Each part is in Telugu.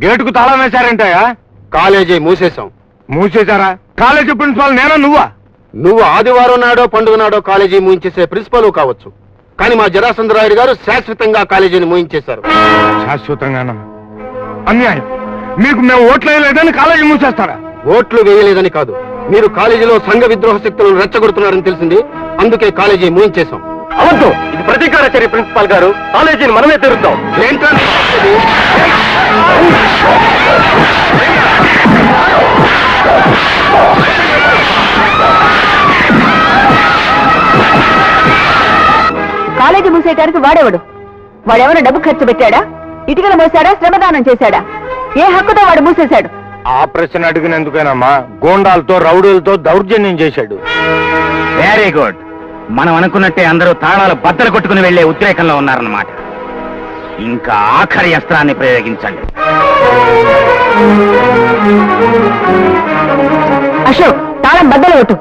గేటుకు తాళం వేశారంటాయా? కాలేజీ మూసేశాం. మూసేశారా? కాలేజీ ప్రిన్సిపాల్ నేనా నువ్వా? నువ్వు ఆదివారం నాడో పండుగ నాడో కాలేజీ మూయించేసే ప్రిన్సిపల్ కావచ్చు, కానీ మా జరాసంద్రాయుడు గారు శాశ్వతంగా కాలేజీని మూయించేశారు. శాశ్వతంగానా? అన్యాయం. మీకు మేము ఓట్లు వేయలేదని కాలేజీ మూసేస్తారా? ఓట్లు వేయలేదని కాదు, మీరు కాలేజీలో సంఘ విద్రోహ శక్తులను రెచ్చగొడుతున్నారని తెలిసింది, అందుకే కాలేజీ మూయించేశాం. అవద్దు, ఇది ప్రతీకార చర్య ప్రిన్సిపాల్ గారు. కాలేజీని మనమే తెరుద్దాం. ఏంటంటే కాలేజీ మూసేయడానికి వాడేవాడు? వాడేమైనా డబ్బు ఖర్చు పెట్టాడా? ఇటుకలు మోసాడా? శ్రమదానం చేశాడా? ఏ హక్కుతో వాడు మూసేశాడు? ఆ ప్రశ్న అడిగినందుకేనమ్మా. గోండాలతో రౌడీలతో దౌర్జన్యం చేశాడు. Very good. మనం అనుకున్నట్టే అందరూ తాళాలు బద్దలు కొట్టుకుని వెళ్లే ఉద్రేకంలో ఉన్నారన్నమాట. ఇంకా ఆఖరి అస్త్రాన్ని ప్రయోగించండి. అశోక్, తాళం బద్దలు కొట్టు.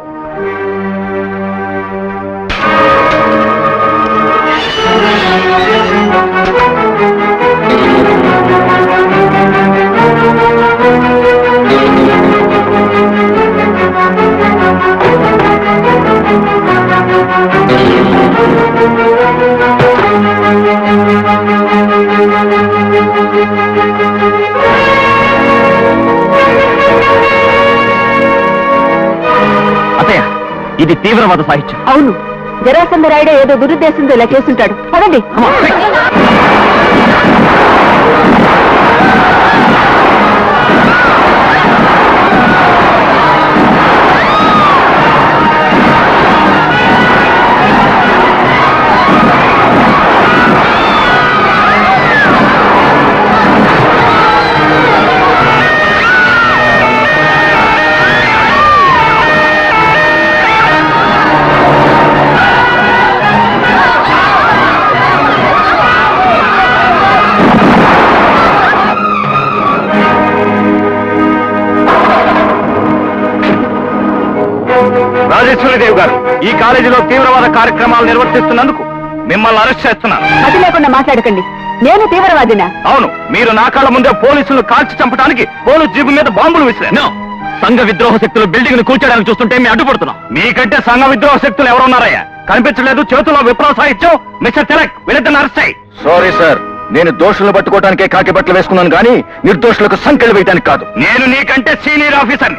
అతయ్య, ఇది తీవ్రవాద సాహిత్యం. అవును, జరాసంధరాయుడే ఏదో దురుద్దేశంతో ఇలా చేస్తుంటాడు. పదండి. రాజేశ్వరిదేవి గారు, ఈ కాలేజీలో తీవ్రవాద కార్యక్రమాలు నిర్వర్తిస్తున్నందుకు మిమ్మల్ని అరెస్ట్ చేస్తున్నారు. అది లేకుండా మాట్లాడకండి. నేను తీవ్రవాదినా? అవును, మీరు నా కళ్ళ ముందే పోలీసులను కాల్చి చంపడానికి పోలీసు జీబు మీద బాంబులు విసిరారు. సంఘ విద్రోహ శక్తులు బిల్డింగ్ ను కూల్చడానికి చూస్తుంటే మేము అడ్డుపడుతున్నాం. మీకంటే సంఘ విద్రోహ శక్తులు ఎవరున్నారయ్యా? కనిపించలేదు. చేతుల్లో విప్లవ సాహిత్యం. మిస్టర్ తిలక్, వీళ్ళిద్దరిని అరెస్ట్ అయ్యి. సారీ సార్, నేను దోషులను పట్టుకోవడానికే కాకి బట్టలు వేసుకున్నాను కానీ నిర్దోషులకు సంఖ్యలు వేయడానికి కాదు. నేను నీకంటే సీనియర్ ఆఫీసర్.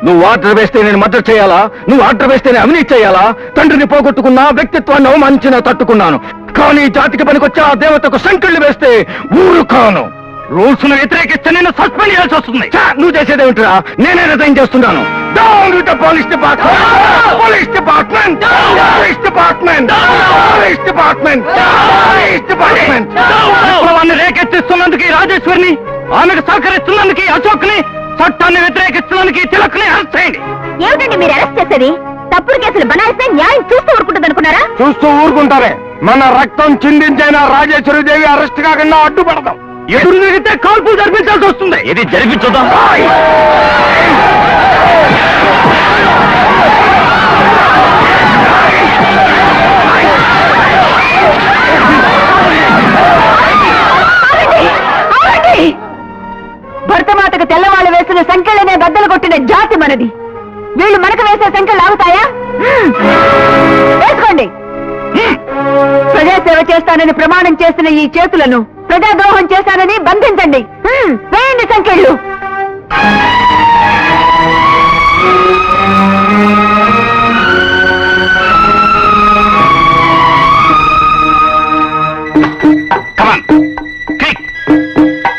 నువ్వు ఆర్డర్ వేస్తే నేను మద్దతు చేయాలా? నువ్వు ఆర్డర్ వేస్తే నేను అవినీతి చేయాలా? తండ్రిని పోగొట్టుకున్నా, వ్యక్తిత్వాన్ని అవమానించినా తట్టుకున్నాను, కానీ జాతికి పనికొచ్చే ఆ దేవతకు సంఖ్యలు వేస్తే ఊరు కాను. రూల్స్ ను వ్యతిరేకిస్తే నేను సస్పెండ్ చేయాల్సి వస్తుంది. నువ్వు చేసేదేమిటిరా? నేనే రిజైన్ చేస్తున్నాను. Down with the police department, police department, police department, police department, police department. విప్లవాన్ని రేకెత్తిస్తున్నందుకు ఈ రాజేశ్వరిని, ఆమెకు సహకరిస్తున్నందుకు ఈ అశోక్ ని, చట్టాన్ని వ్యతిరేకిస్తున్నందుకు ఈ తిలక్ ని అరెస్ట్ చేయండి. ఏమిటండి మీరు అరెస్ట్ చేసేది? తప్పుడు కేసులు బనాయిస్తే న్యాయం చూస్తూ ఊరుకుంటుంది అనుకున్నారా? చూస్తూ ఊరుకుంటారే. మన రక్తం చిందించైన రాజేశ్వరి దేవి అరెస్ట్ కాకుండా అడ్డుపడతాం. ఎదురు తిరిగితే కాల్పులు జరిపించాల్సి వస్తుంది. ఇది జరిపించుదాం. భర్తమాతకు తెల్లవాళ్ళు వేసిన సంఖ్యలనే బద్దలు కొట్టిన జాతి మనది. వీళ్ళు మనకు వేసే సంఖ్యలు ఆగుతాయా? వేసుకోండి. ప్రజాసేవ చేస్తానని ప్రమాణం చేసిన ఈ చేతులను ప్రజాద్రోహం చేశానని బంధించండి. వేయండి సంఖ్యలు.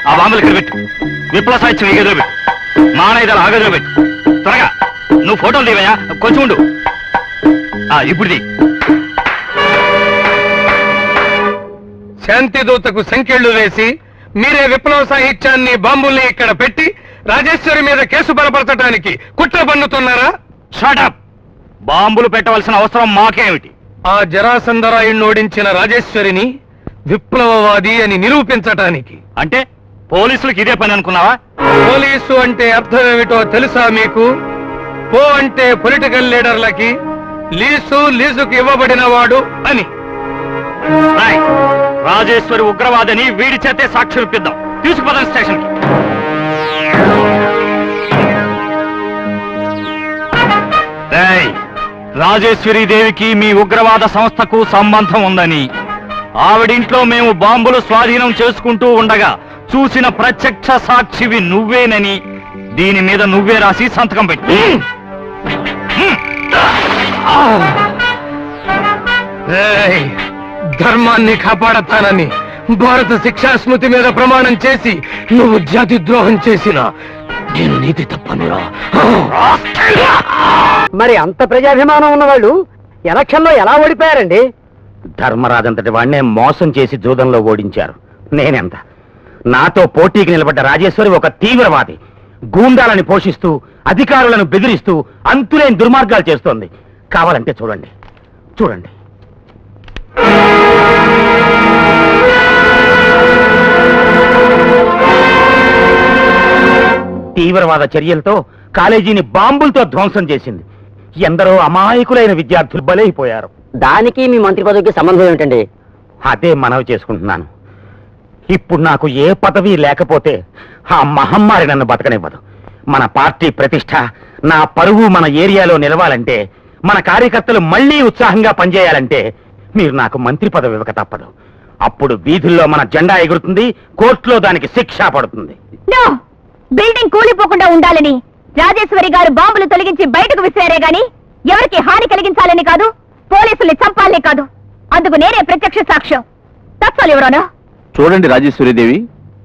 ఆ బాంబులు ఇక్కడ పెట్టు. విప్లవ సాహిత్యం ఈ గదిలో పెట్టు. మానైదాలు ఆ గదిలో పెట్టు. త్వరగా. నువ్వు ఫోటోలు తీవయా? కొంచెం ఉండు. ఇప్పుడు శాంతి దూతకు సంఖ్యలు వేసి మీరే విప్లవ సాహిత్యాన్ని, బాంబుల్ని ఇక్కడ పెట్టి రాజేశ్వరి మీద కేసు బలపరచడానికి కుట్ర పన్నుతున్నారా? షటప్. బాంబులు పెట్టవలసిన అవసరం మాకేమిటి? ఆ జరాసంధరాయుణ్ణి ఓడించిన రాజేశ్వరిని విప్లవవాది అని నిరూపించటానికి. అంటే పోలీసులకు ఇదే పని అనుకున్నావా? పోలీసు అంటే అర్థం ఏమిటో తెలుసా మీకు? పో అంటే పొలిటికల్ లీడర్లకి, లీజుకు ఇవ్వబడిన వాడు అని. రాజేశ్వరి ఉగ్రవాదని వీడి చేతే సాక్షి ఇప్పిద్దాం. తీసుకుపోదాం స్టేషన్ కి. రాజేశ్వరి దేవికి మీ ఉగ్రవాద సంస్థకు సంబంధం ఉందని ఆవిడింట్లో మేము బాంబులు స్వాధీనం చేసుకుంటూ ఉండగా చూసిన ప్రత్యక్ష సాక్షివి నువ్వేనని దీని మీద నువ్వే రాసి సంతకం పెట్టి ఏయ్, ధర్మాన్ని కాపాడతానని భారత శిక్షా స్మృతి మీద ప్రమాణం చేసి నువ్వు జాతి ద్రోహం చేసిన నేను నీతి తప్పనురా. మరి అంత ప్రజాభిమానం ఉన్నవాళ్ళు ఎలక్షన్ లో ఎలా ఓడిపోయారండి? ధర్మరాజంతటి వాడినే మోసం చేసి జూదంలో ఓడించారు. నేనెంత? నాతో పోటీకి నిలబడ్డ రాజేశ్వరి ఒక తీవ్రవాది. గూండాలని పోషిస్తూ అధికారులను బెదిరిస్తూ అంతులేని దుర్మార్గాలు చేస్తోంది. కావాలంటే చూడండి చూడండి. తీవ్రవాద చర్యలతో కాలేజీని బాంబులతో ధ్వంసం చేసింది. ఎందరో అమాయకులైన విద్యార్థులు బలైపోయారు. దానికి మీ మంత్రి పదవికి సంబంధం ఏమిటండి? అదే మనవి చేసుకుంటున్నాను. ఇప్పుడు నాకు ఏ పదవి లేకపోతే ఆ మహమ్మారి నన్ను బతకనివ్వదు. మన పార్టీ ప్రతిష్ట, నా పరువు మన ఏరియాలో నిలవాలంటే, మన కార్యకర్తలు మళ్లీ ఉత్సాహంగా పనిచేయాలంటే మీరు నాకు మంత్రి పదవి ఇవ్వక తప్పదు. అప్పుడు వీధుల్లో మన జెండా ఎగురుతుంది, కోర్టులో దానికి శిక్ష పడుతుంది. నో! బిల్డింగ్ కూలిపోకుండా ఉండాలని రాజేశ్వరి గారు బాంబులు తొలగించి బయటకు విసిరారే గాని ఎవరికి హాని కలిగించాలని కాదు, పోలీసుల్ని చంపాలనే కాదు. అందుకు నేనే ప్రత్యక్ష సాక్ష్యం. తత్వాలు ఎవరోనా? చూడండి రాజేశ్వరీదేవి,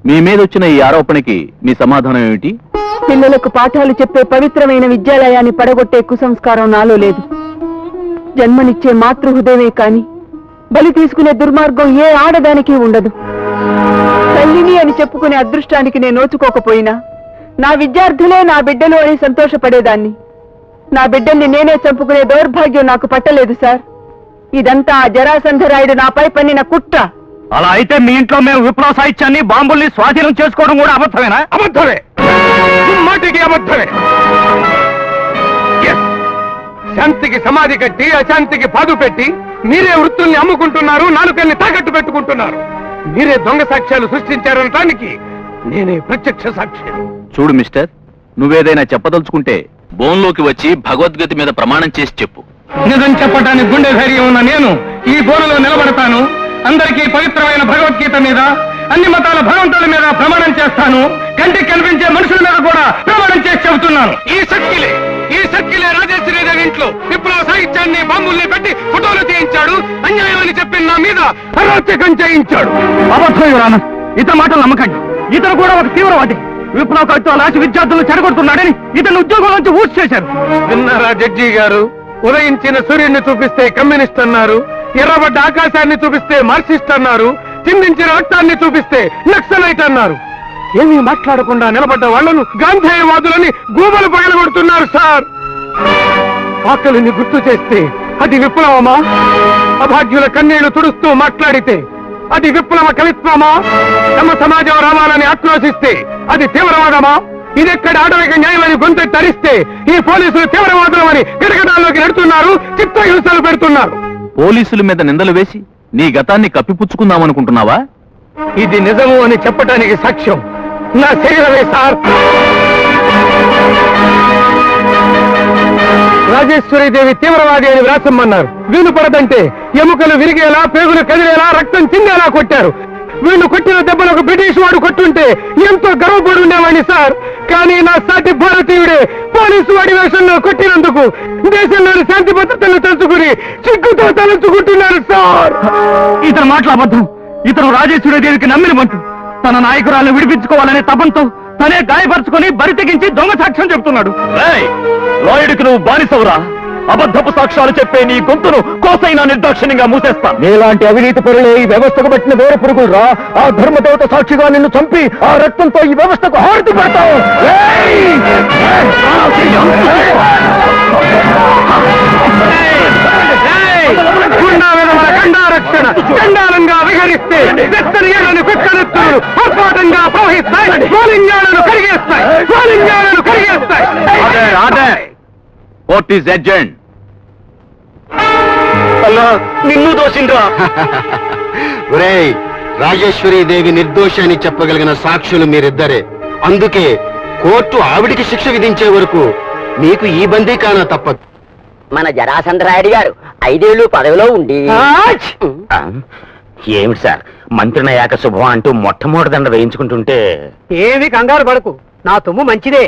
మీ మీద వచ్చిన ఈ ఆరోపణకి మీ సమాధానం ఏమిటి? పిల్లలకు పాఠాలు చెప్పే పవిత్రమైన విద్యాలయాన్ని పడగొట్టే కుసంస్కారం నాలో లేదు. జన్మనిచ్చే మాతృహృదయమే కాని బలి తీసుకునే దుర్మార్గం ఏ ఆడదానికి ఉండదు. తల్లిని అని చెప్పుకునే అదృష్టానికి నేను నోచుకోకపోయినా నా విద్యార్థులే నా బిడ్డలు అని సంతోషపడేదాన్ని. నా బిడ్డల్ని నేనే చంపుకునే దౌర్భాగ్యం నాకు పట్టలేదు సార్. ఇదంతా ఆ జరాసంధరాయుడు నాపై పన్నిన కుట్ర. అలా అయితే మీ ఇంట్లో మేము విప్లవ సాహిత్యాన్ని బాంబుల్ని స్వాధీనం చేసుకోవడం కూడా అబద్ధమేనా? అబద్ధమే, మాటికి అబద్ధమే. Yes. శాంతికి సమాధి కట్టి అశాంతికి పాదు పెట్టి మీరే వృత్తుల్ని అమ్ముకుంటున్నారు, నాలుకల్ని తాకట్టు పెట్టుకుంటున్నారు. మీరే దొంగ సాక్ష్యాలు సృష్టించారనటానికి నేనే ప్రత్యక్ష సాక్షి. చూడు మిస్టర్, నువ్వేదైనా చెప్పదలుచుకుంటే బోన్లోకి వచ్చి భగవద్గీత మీద ప్రమాణం చేసి చెప్పు. నిజం చెప్పడానికి గుండె ధైర్యం ఉన్న నేను ఈ బోనులో నిలబడతాను. అందరికీ పవిత్రమైన భగవద్గీత మీద, అన్ని మతాల భగవంతుల మీద ప్రమాణం చేస్తాను. కంటికి కనిపించే మనుషుల మీద కూడా ప్రమాణం చేసి చెబుతున్నాను. ఈ శక్తిలే రాజేశ్వరీదేవి ఇంట్లో విప్లవ సాహిత్యాన్ని బాంబుల్ని పెట్టి ఫోటోలు తీయించాడు. అన్యాయం అని చెప్పి నా మీద అరాచకం చేయించాడు. అబద్ధం యువరాన, ఇతని మాటలు నమ్మకండి. ఇతను కూడా ఒక తీవ్రవాది. విప్లవ కవిత్వాలు రాసి విద్యార్థులను చెడగొడుతున్నాడని ఇతను ఉద్యోగం నుంచి ఊసి చేశారు. విన్నారా జడ్జి గారు? ఉదయించిన సూర్యుడిని చూపిస్తే కమ్యూనిస్ట్ అన్నారు, ఎర్రబడ్డ ఆకాశాన్ని చూపిస్తే మార్క్సిస్ట్ అన్నారు, చిందించిన రక్తాన్ని చూపిస్తే నక్సలైట్ అన్నారు. ఏమీ మాట్లాడకుండా నిలబడ్డ వాళ్లను గాంధేయవాదులని గూబలు పగలగొడుతున్నారు సార్. ఆకలిని గుర్తు చేస్తే అది విప్లవమా? అభాగ్యుల కన్నీళ్లు తుడుస్తూ మాట్లాడితే అది విప్లవ కవిత్వమా? తమ సమాజం రావాలని ఆక్రోశిస్తే అది తీవ్రవాదమా? ఇదెక్కడ ఆడవిక న్యాయమని గొంతు తరిస్తే ఈ పోలీసులు తీవ్రవాదులమని గిరగడాల్లోకి నెడుతున్నారు, చిత్రహింసలు పెడుతున్నారు. పోలీసుల మీద నిందలు వేసి నీ గతాన్ని కప్పిపుచ్చుకుందామనుకుంటున్నావా? ఇది నిజము అని చెప్పటానికి సాక్ష్యం నా శరీరమే సార్. రాజేశ్వరీదేవి తీవ్రవాది అని వ్రాసమ్మన్నారు. వీలు పడదంటే ఎముకలు విరిగేలా, పేగులు కదిలేలా, రక్తం చిందేలా కొట్టారు. వీళ్ళు కొట్టిన దెబ్బలకు బ్రిటిష్ వాడు కొట్టుంటే ఎంతో గర్వపడి ఉండేవాడిని సార్. కానీ నా సాటి భారతీయుడే పోలీసు వాడి వేషంలో కొట్టినందుకు దేశంలోని శాంతి భద్రతలను తలుచుకుని చిక్కుతో తలుచుకుంటున్నారు సార్. ఇతను మాటలు అబద్ధం. ఇతను రాజేశ్వరీదేవికి నమ్మిన మంటు. తన నాయకురాలను విడిపించుకోవాలనే తపంతో తనే గాయపరుచుకొని బరి తెగించి దొంగ సాక్ష్యం చెప్తున్నాడు. రాయుడికి నువ్వు బానిసవురా. అబద్ధపు సాక్ష్యాలు చెప్పే నీ గొంతును కోసైనా నిర్దాక్షిణ్యంగా మూసేస్తా. నీలాంటి అవినీతి పరులే ఈ వ్యవస్థకు పట్టిన వేరే పురుగులు రా. ఆ ధర్మదేవత సాక్షిగా నిన్ను చంపి ఆ రక్తంతో ఈ వ్యవస్థకు హారతి పెడతావు. రక్షణ చండాలంగా విహరిస్తే వెచ్చనియాలను కుక్కనెత్తులు ఆర్భాటంగా ప్రవహిస్తాయి, స్వాలింగాలను కరిగేస్తాయి. What is agent? అల్లా, నిన్ను దోషిండ్రా. ఒరేయ్, రాజేశ్వరీదేవి నిర్దోషి అని చెప్పగలిగిన సాక్షులు మీరిద్దరే. అందుకే కోర్టు ఆవిడికి శిక్ష విధించే వరకు మీకు ఈ బందీకానా తప్పదు. మన జరాసంధరాయుడు గారు 5 ఏళ్ళు పదవిలో ఉండి ఆ? ఏమిటి సార్ మంత్రినయ్యాక శుభం అంటూ మొట్టమొదటి దండ వేయించుకుంటుంటే ఏమి కంగారు పడకు నా తుమ్ము మంచిదే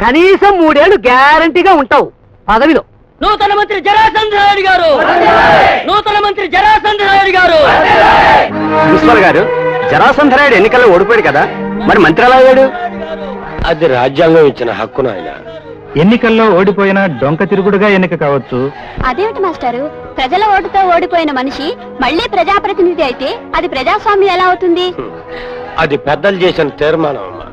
కనీసం 3 ఏళ్ళు గ్యారంటీగా ఉంటావు పదవిలో. నూతన మంత్రి జరాసంధరాయుడు గారు, నూతన మంత్రి జరాసంధరాయుడు గారు. ప్రిన్సిపల్ గారు, జరాసంధరాయుడు ఎన్నికల్లో ఓడిపోయాడు కదా, మరి మంత్రి ఎలా అయ్యాడు? అది రాజ్యాంగం ఇచ్చిన హక్కు నాయన. ఎన్నికల్లో ఓడిపోయిన డొంక తిరుగుడుగా ఎన్నిక కావచ్చు. అదేమిటి మాస్టారు, ప్రజల ఓటుతో ఓడిపోయిన మనిషి మళ్ళీ ప్రజాప్రతినిధి అయితే అది ప్రజాస్వామ్యం ఎలా అవుతుంది? అది పెద్దలు చేసిన తీర్మానం అమ్మా.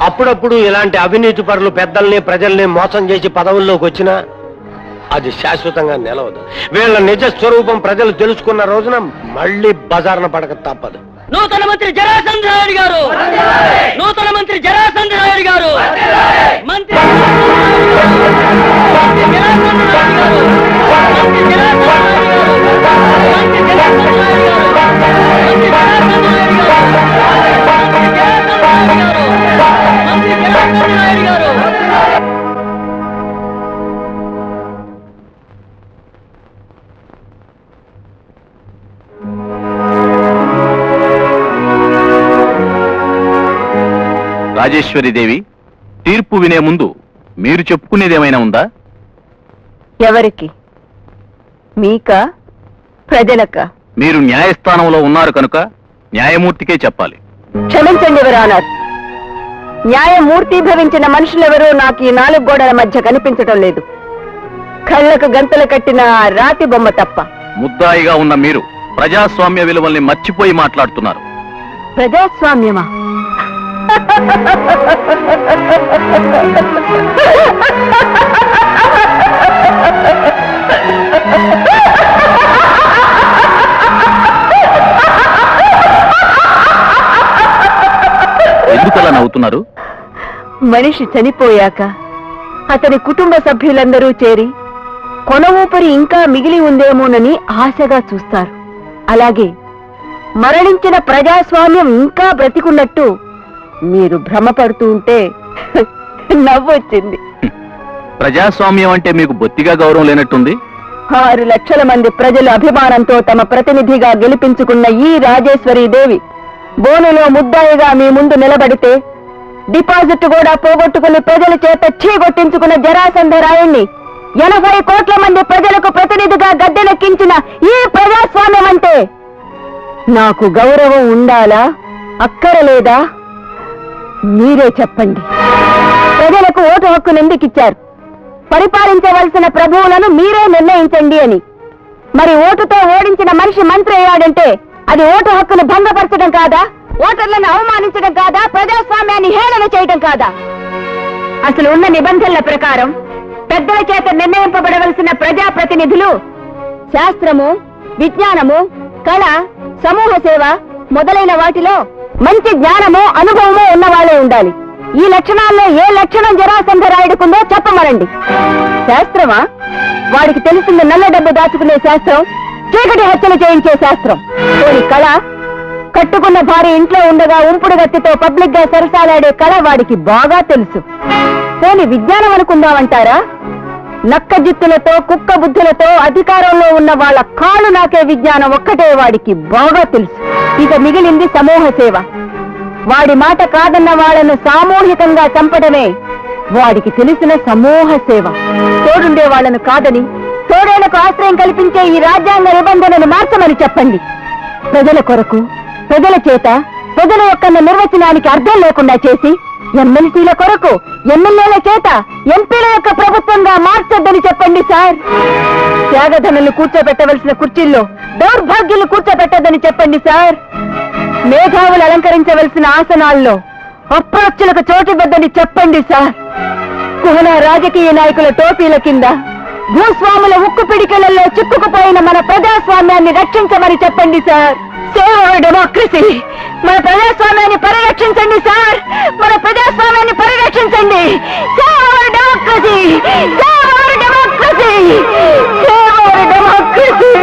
అప్పుడప్పుడు ఇలాంటి అవినీతి పరులు పెద్దల్ని ప్రజల్ని మోసం చేసి పదవుల్లోకి వచ్చినా అది శాశ్వతంగా నిలవదు. వీళ్ళ నిజ స్వరూపం ప్రజలు తెలుసుకున్న రోజున మళ్ళీ బజార్న పడక తప్పదు. నూతన మంత్రి జరాసంధరాయుడు గారు, నూతన మంత్రి జరాసంధరాయుడు గారు, మంత్రి జరాసంధరాయుడు గారు, మంత్రి జరాసంధరాయుడు గారు, మంత్రి జరాసంధరాయుడు గారు, మంత్రి జరాసంధరాయుడు గారు, మంత్రి జరాసంధరాయుడు గారు. రాజేశ్వరీదేవి, తీర్పు వినే ముందు మీరు చెప్పుకునేదేమైనా ఉందా? ఎవరికి? మీకా ప్రజలకా? మీరు న్యాయస్థానంలో ఉన్నారు కనుక న్యాయమూర్తికే చెప్పాలి. క్షమించండి ఎవరానార్, న్యాయమూర్తి భవించిన మనుషులెవరూ నాకు ఈ 4 గోడల మధ్య కనిపించటం లేదు. కళ్ళకు గంతలు కట్టిన ఆ రాతి బొమ్మ తప్ప. ముద్దాయిగా ఉన్న మీరు ప్రజాస్వామ్య విలువల్ని మర్చిపోయి మాట్లాడుతున్నారు. ప్రజాస్వామ్యమా? ఎందుకలా నవ్వుతున్నారు? మనిషి చనిపోయాక అతని కుటుంబ సభ్యులందరూ చేరి కొన ఊపిరి ఇంకా మిగిలి ఉందేమోనని ఆశగా చూస్తారు. అలాగే మరణించిన ప్రజాస్వామ్యం ఇంకా బ్రతికున్నట్టు మీరు భ్రమపడుతూ ఉంటే నవ్వొచ్చింది. ప్రజాస్వామ్యం అంటే మీకు బొత్తిగా గౌరవం లేనట్టుంది. 6 లక్షల మంది ప్రజల అభిమానంతో తమ ప్రతినిధిగా గెలిపించుకున్న ఈ రాజేశ్వరీ దేవి బోనులో ముద్దాయిగా మీ ముందు నిలబడితే, డిపాజిట్ కూడా పోగొట్టుకుని ప్రజల చేత చీగొట్టించుకున్న జరాసంధరాయుణ్ణి 80 కోట్ల మంది ప్రజలకు ప్రతినిధిగా గద్దెనెక్కించిన ఈ ప్రజాస్వామ్యం అంటే నాకు గౌరవం ఉండాలా అక్కరలేదా? మీరే చెప్పండి. ప్రజలకు ఓటు హక్కును ఎందుకిచ్చారు? పరిపాలించవలసిన ప్రభువులను మీరే నిర్ణయించండి అని. మరి ఓటుతో ఓడించిన మనిషి మంత్రి అయ్యాడంటే అది ఓటు హక్కును భంగపరచడం కాదా? ఓటర్లను అవమానించడం కాదా? ప్రజాస్వామ్యాన్ని హేళన చేయడం కాదా? అసలు ఉన్న నిబంధనల ప్రకారం పెద్దల చేత నిర్ణయింపబడవలసిన ప్రజాప్రతినిధులు శాస్త్రము, విజ్ఞానము, కళ, సమూహ సేవ మొదలైన వాటిలో మంచి జ్ఞానము, అనుభవము ఉన్నవాళ్లే ఉండాలి. ఈ లక్షణాల్లో ఏ లక్షణం జరాసంధరాయుడుకుందో చెప్పమనండి. శాస్త్రమా? వాడికి తెలిసింది నల్ల డబ్బు దాచుకునే శాస్త్రం, చీకటి హత్యలు చేయించే శాస్త్రం. పోని కళ? కట్టుకున్న భార్య ఇంట్లో ఉండగా ఉంపుడు గత్తితో పబ్లిక్ గా సరసాలాడే కళ వాడికి బాగా తెలుసు. పోని విజ్ఞానం అనుకుందామంటారా? నక్క జిత్తులతో, కుక్క బుద్ధులతో అధికారంలో ఉన్న వాళ్ళ కాళ్ళు నాకే విజ్ఞానం ఒక్కటే వాడికి బాగా తెలుసు. ఇక మిగిలింది సమూహ సేవ. వాడి మాట కాదన్న వాళ్ళను సామూహికంగా చంపడమే వాడికి తెలిసిన సమూహ సేవ. తోడుండే వాళ్ళను కాదని తోడేళ్లకు ఆశ్రయం కల్పించే ఈ రాజ్యాంగ నిబంధనలు మార్చమని చెప్పండి. ప్రజల కొరకు, ప్రజల చేత, ప్రజల యొక్క నిర్వచనానికి అర్థం లేకుండా చేసి ఎమ్మెల్సీల కొరకు, ఎమ్మెల్యేల చేత ఎంపీల యొక్క ప్రభుత్వంగా మార్చొద్దని చెప్పండి సార్. త్యాగధనులు కూర్చోబెట్టవలసిన కుర్చీల్లో దౌర్భాగ్యులు కూర్చోబెట్టొద్దని చెప్పండి సార్. మేధావులు అలంకరించవలసిన ఆసనాల్లో అప్రోచ్చులకు చోటివ్వద్దని చెప్పండి సార్. కుహన రాజకీయ నాయకుల టోపీల కింద భూస్వాముల ఉక్కు పిడికెళ్లలో చిక్కుకుపోయిన మన ప్రజాస్వామ్యాన్ని రక్షించమని చెప్పండి సార్. Save our democracy. మన ప్రజాస్వామ్యాన్ని పరిరక్షించండి సార్. మన ప్రజాస్వామ్యాన్ని పరిరక్షించండి. Save our democracy. Save our democracy. Save our democracy.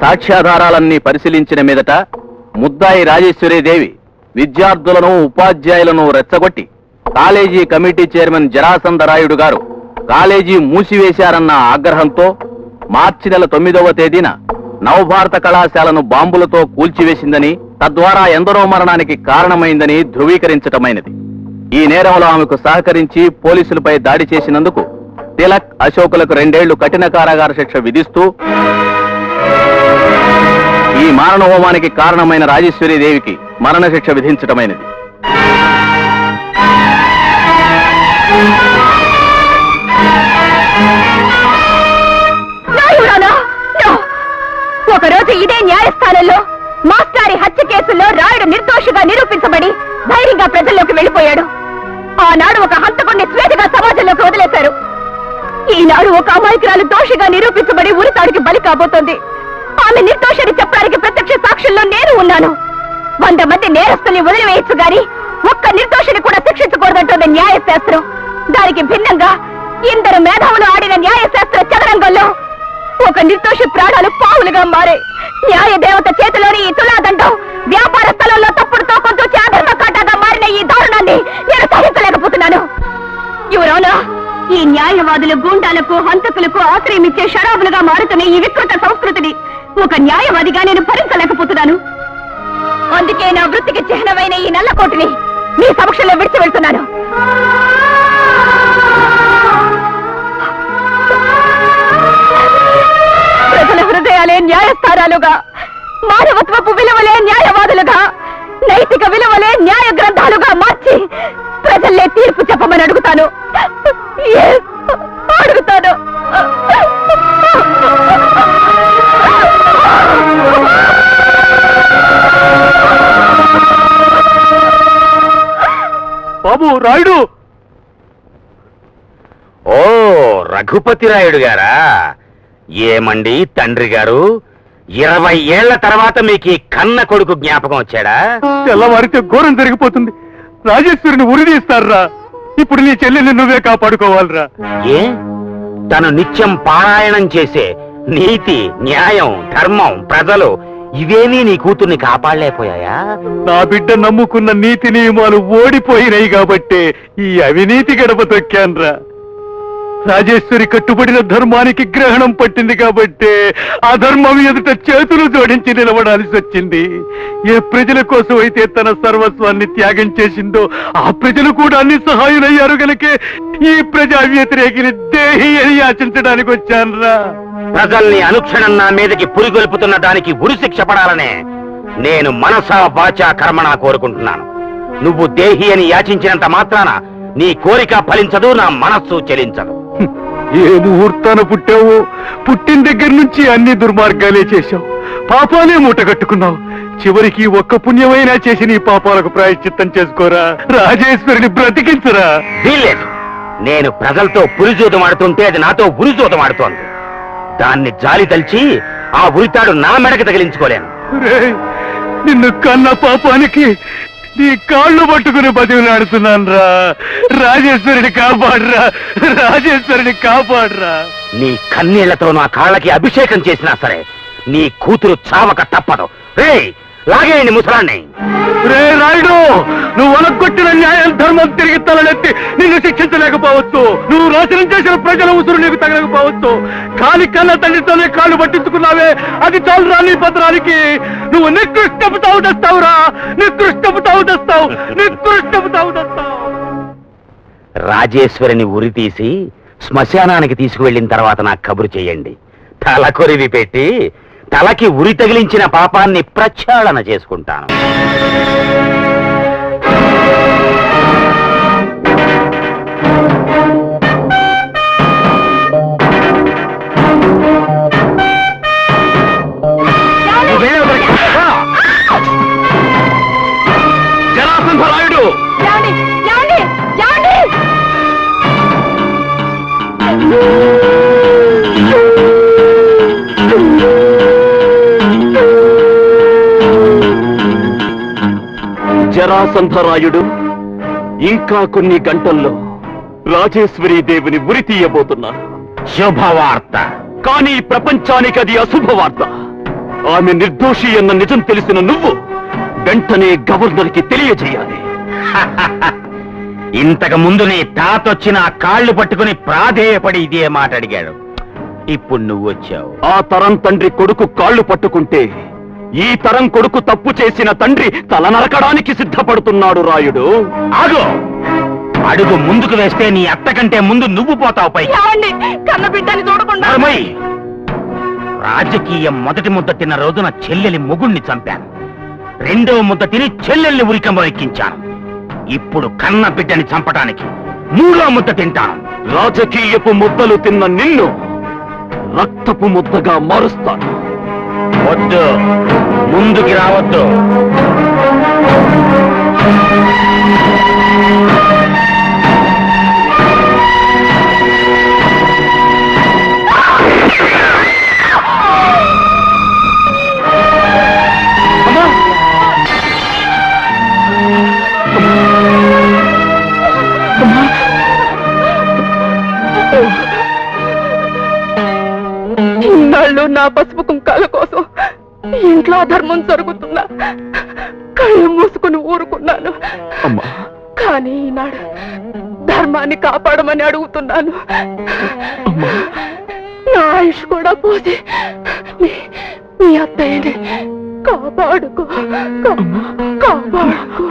సాక్ష్యాధారాలన్నీ పరిశీలించిన మీదట ముద్దాయి రాజేశ్వరీదేవి విద్యార్థులను ఉపాధ్యాయులను రెచ్చగొట్టి కాలేజీ కమిటీ చైర్మన్ జరాసంధరాయుడు గారు కాలేజీ మూసివేశారన్న ఆగ్రహంతో మార్చి నెల 9వ తేదీన నవభారత కళాశాలను బాంబులతో కూల్చివేసిందని, తద్వారా ఎందరో మరణానికి కారణమైందని ధృవీకరించటమైనది. ఈ నేరంలో ఆమెకు సహకరించి పోలీసులపై దాడి చేసినందుకు తిలక్, అశోకులకు 2 ఏళ్లు కఠిన కారాగార శిక్ష విధిస్తూ ఈ మారణ హోమానికి కారణమైన రాజేశ్వరీదేవికి మరణశిక్ష విధించటమైనది. ఒకరోజు ఇదే న్యాయస్థానంలో మాస్టారి హత్య కేసులో రాయుడు నిర్దోషిగా నిరూపించబడి ధైర్యంగా ప్రజల్లోకి వెళ్లిపోయాడు. ఆనాడు ఒక హంతకుణ్ణి స్వేతగా సమాజంలోకి వదిలేశారు. ఈనాడు ఒక అమాయకురాలు దోషిగా నిరూపించబడి ఉరితాడికి బలి కాబోతోంది. ఆమె నిర్దోషిని చెప్పడానికి ప్రత్యక్ష సాక్షుల్లో నేను ఉన్నాను. 100 మంది నేరస్తుల్ని వదిలివేయచ్చు గాని ఒక్క నిర్దోషిని కూడా శిక్షించకూడదంటోంది న్యాయశాస్త్రం. దానికి భిన్నంగా ఇందరు మేధావులు ఆడిన న్యాయశాస్త్ర చదరంగంలో ఒక నిర్దోషి ప్రాణాలు పావులుగా మారే న్యాయ దేవత చేతిలోని ఈ తులాదండం వ్యాపార స్థలంలో తప్పుడుతో కొంచెం అధర్మ కాటాగా మారిన ఈ దారుణాన్ని నేను సహించలేకపోతున్నాను. యువరానా, ఈ న్యాయవాదులు గూండాలకు, హంతకులకు ఆశ్రయం ఇచ్చే షరాబులుగా మారుతున్న ఈ వికృత సంస్కృతిని ఒక న్యాయవాదిగా నేను భరించలేకపోతున్నాను. అందుకే నా వృత్తికి చిహ్నమైన ఈ నల్లకోటిని మీ సమక్షంలో విడిచి వెళ్తున్నాను. ప్రజల హృదయాలే న్యాయస్థానాలుగా, మానవత్వపు విలువలే న్యాయవాదులుగా, నైతిక విలువలే న్యాయ గ్రంథాలుగా మార్చి ప్రజల్లే తీర్పు చెప్పమని అడుగుతాను. అడుగుతాను. బాబు రాయుడు! ఓ రఘుపతి రాయుడు గారా? ఏమండి తండ్రి గారు, 20 ఏళ్ల తర్వాత మీకు ఈ కన్న కొడుకు జ్ఞాపకం వచ్చాడా? తెల్లవారితే ఘోరం జరిగిపోతుంది. రాజేశ్వరిని ఉరిదీస్తారా? ఇప్పుడు నీ చెల్లెల్ని నువ్వే కాపాడుకోవాలరా. ఏ తను నిత్యం పారాయణం చేసే నీతి, న్యాయం, ధర్మం, ప్రజలు ఇవేమీ నీ కూతుర్ని కాపాడలేకపోయాయా? నా బిడ్డ నమ్ముకున్న నీతి నియమాలు ఓడిపోయినాయి కాబట్టే ఈ అవినీతి గడప తొక్కాన్రా. రాజేశ్వరి కట్టుబడిన ధర్మానికి గ్రహణం పట్టింది కాబట్టే ఆ ధర్మం ఎదుట చేతులు జోడించి నిలబడాల్సి వచ్చింది. ఏ ప్రజల కోసం అయితే తన సర్వస్వాన్ని త్యాగం చేసిందో ఆ ప్రజలు కూడా అన్ని సహాయులయ్యారు గనకే ఈ ప్రజా వ్యతిరేకిని దేహి అని యాచించడానికి వచ్చాన్రా. ప్రజల్ని అనుక్షణం నా మీదకి పురిగొల్పుతున్న దానికి ఉరిశిక్ష పడాలనే నేను మనసా వాచా కర్మణా కోరుకుంటున్నాను. నువ్వు దేహి అని యాచించినంత మాత్రాన నీ కోరిక ఫలించదు, నా మనస్సు చెలించదు. ఏ ముహూర్తాన పుట్టావో పుట్టిన దగ్గర నుంచి అన్ని దుర్మార్గాలే చేశావు, పాపాలే మూటగట్టుకున్నావు. చివరికి ఒక్క పుణ్యమైనా చేసి నీ పాపాలకు ప్రాయశ్చిత్తం చేసుకోరా. రాజేశ్వరిని బ్రతికించరా. వీల్లేదు. నేను ప్రజలతో పురిజూతమాడుతుంటే అది నాతో ఉరిజూతమాడుతోంది. దాన్ని జాలి తలిచి ఆ ఉరితాడు నా మెడకి తగిలించుకోలేను. రేయ్, నిన్ను కన్న పాపానికి నీ కాళ్ళు పట్టుకుని బతికిలాడుతున్నాను రా. రాజేశ్వరిని కాపాడరా, రాజేశ్వరిని కాపాడరా. నీ కన్నీళ్లతో నా కాళ్ళకి అభిషేకం చేసినా సరే నీ కూతురు చావక తప్పదు. రేయ్, లాగేయండి ముసలాన్ని. రే రాయుడు, నువ్వు వనకొట్టిన న్యాయం, ధర్మం తిరిగి తలనెత్తి నిన్ను శిక్షించలేకపోవచ్చు. నువ్వు నాశనం చేసిన ప్రజల ఉసురు నీకు తగలకపోవచ్చు. కాలి కన్న తండ్రితోనే కాళ్ళు పట్టించుకున్నావే, అది చాలు రా నీ పత్రానికి. నువ్వు నికృష్టపు తావు తెస్తావురా, నికృష్టపు తావు తెస్తావు, నికృష్టపు తావు తెస్తావు. రాజేశ్వరిని ఉరి తీసి శ్మశానానికి తీసుకువెళ్ళిన తర్వాత నాకు కబురు చెయ్యండి. తల కొరివి పెట్టి తలకి ఉరి తగిలించిన పాపాన్ని ప్రక్షాళన చేసుకుంటాను. జరాసంధరాయుడు! జరాసంధరాయుడు ఇంకా కొన్ని గంటల్లో రాజేశ్వరీ దేవిని ఉరి తీయబోతున్నారు. శుభవార్త. కానీ ప్రపంచానికి అది అశుభవార్త. ఆమె నిర్దోషి అన్న నిజం తెలిసిన నువ్వు వెంటనే గవర్నర్కి తెలియజేయాలి. ఇంతకు ముందు నీ తాతొచ్చిన కాళ్ళు పట్టుకుని ప్రాధేయపడి ఇదే మాట అడిగాడు. ఇప్పుడు నువ్వు వచ్చావు. ఆ తరం తండ్రి కొడుకు కాళ్ళు పట్టుకుంటే ఈ తరం కొడుకు తప్పు చేసిన తండ్రి తల నరకడానికి సిద్ధపడుతున్నాడు రాయుడు. ఆగు! అడుగు ముందుకు వేస్తే నీ అత్త కంటే ముందు నువ్వు పోతావు పై. కన్న బిడ్డని చూడకుండా నర్మయ్! రాజకీయం మొదటి ముద్ద తిన్న రోజున చెల్లెలి మొగుణ్ణి చంపాను. రెండవ ముద్ద తిని చెల్లెల్ని ఉరికంబం ఎక్కించాను. ఇప్పుడు కన్న బిడ్డని చంపటానికి మూడో ముద్ద తింటాను. రాజకీయపు ముద్దలు తిన్న నిన్ను రక్తపు ముద్దగా మారుస్తాను. వద్దు, ముందుకి రావద్దు. ఇన్నాళ్ళు నా పసుపు కుంకాల కోసం ఇంట్లో అధర్మం జరుగుతున్నా కళ్ళు మూసుకుని ఊరుకున్నాను. కానీ ఈనాడు ధర్మాన్ని కాపాడమని అడుగుతున్నాను. నా ఆయుష్ కూడా పోసి మీ అత్తయ్యని కాపాడుకో, కాపాడుకో.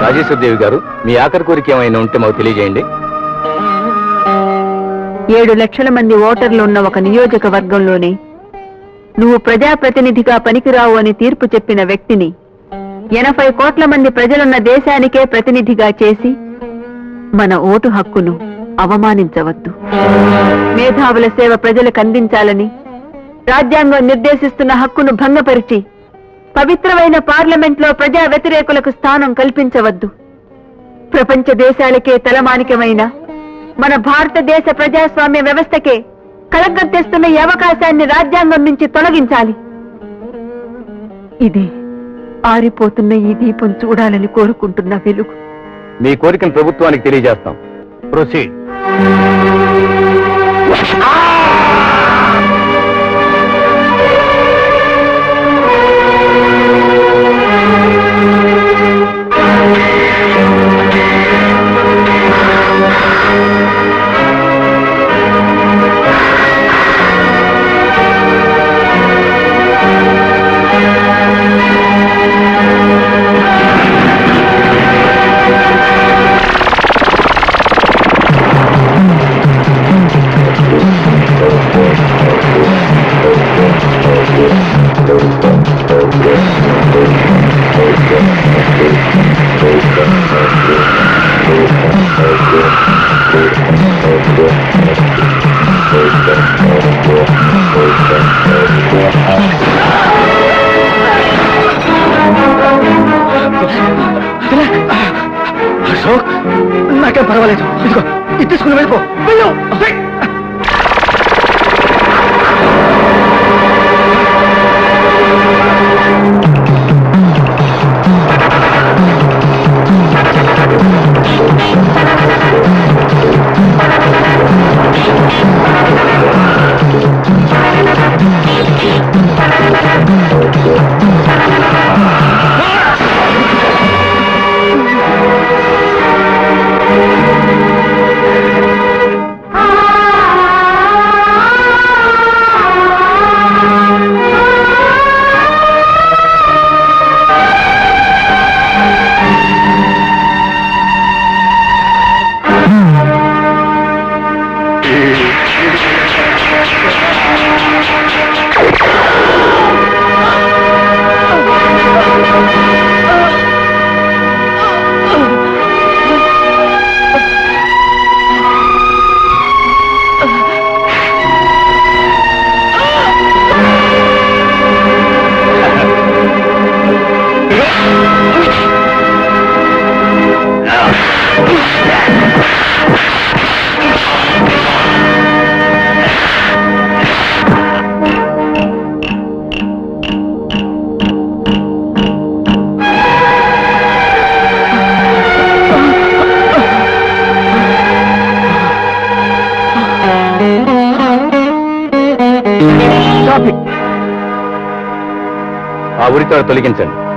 రాజేశ్వరదేవి గారు, మీ ఆఖరి కోరిక ఏమైనా ఉంటే మాకు తెలియజేయండి. 7 లక్షల మంది ఓటర్లు ఉన్న ఒక నియోజకవర్గంలోనే నువ్వు ప్రజాప్రతినిధిగా పనికిరావు అని తీర్పు చెప్పిన వ్యక్తిని 80 కోట్ల మంది ప్రజలున్న దేశానికే ప్రతినిధిగా చేసి మన ఓటు హక్కును అవమానించవద్దు. మేధావుల సేవ ప్రజలకు అందించాలని రాజ్యాంగం నిర్దేశిస్తున్న హక్కును భంగపరిచి పవిత్రమైన పార్లమెంట్లో ప్రజా వ్యతిరేకులకు స్థానం కల్పించవద్దు. ప్రపంచ దేశాలకే తలమానికమైన మన భారతదేశ ప్రజాస్వామ్య వ్యవస్థకే కళంకం తెస్తున్న ఈ అవకాశాన్ని రాజ్యాంగం నుంచి తొలగించాలి. ఇదే ఆరిపోతున్న ఈ దీపం చూడాలని కోరుకుంటున్న వెలుగు. మీ కోరికను ప్రభుత్వానికి తెలియజేస్తాం. ప్రొసీడ్. ఏం పర్వాలేదు. ఇదిగో ఇది తీసుకుని వెళ్ళిపో. వెళ్ళు. ఆ ఉరితాడు తొలగించండి.